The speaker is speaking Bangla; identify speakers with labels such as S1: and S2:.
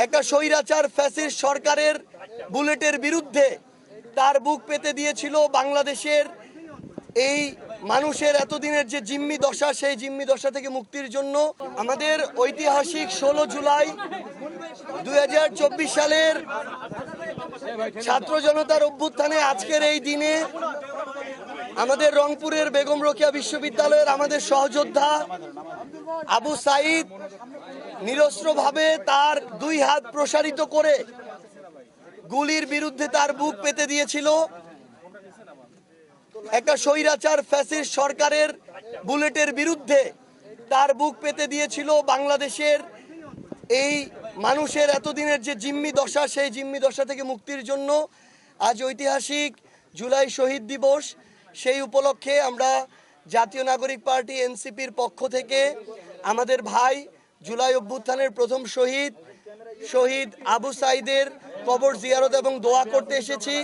S1: একটা স্বৈরাচার ফ্যাসিস্ট সরকারের বুলেটের বিরুদ্ধে তার বুক পেতে দিয়েছিল বাংলাদেশের এই মানুষের এতদিনের যে জিম্মি দশা, সেই জিম্মি দশা থেকে মুক্তির জন্য আমাদের ঐতিহাসিক 16 জুলাই 2024 সালের ছাত্র জনতার অভ্যুত্থানে আজকের এই দিনে আমাদের রংপুরের বেগম রোকেয়া বিশ্ববিদ্যালয়ের আমাদের সহযোদ্ধা আবু সাইদ নিরস্ত্রভাবে তার দুই হাত প্রসারিত করে গুলির বিরুদ্ধে তার বুক পেতে দিয়েছিল একটা স্বৈরাচার ফ্যাসিস্ট সরকারের বুলেটের বিরুদ্ধে তার বুক পেতে দিয়েছিল বাংলাদেশের এই মানুষের এতদিনের যে জিম্মি দশা, সেই জিম্মি দশা থেকে মুক্তির জন্য আজ ঐতিহাসিক জুলাই শহীদ দিবস। সেই উপলক্ষে আমরা জাতীয় নাগরিক পার্টি এনসিপির পক্ষ থেকে আমাদের ভাই জুলাই অভ্যুত্থানের প্রথম শহীদ আবু সাইদের কবর জিয়ারত এবং দোয়া করতে এসেছি।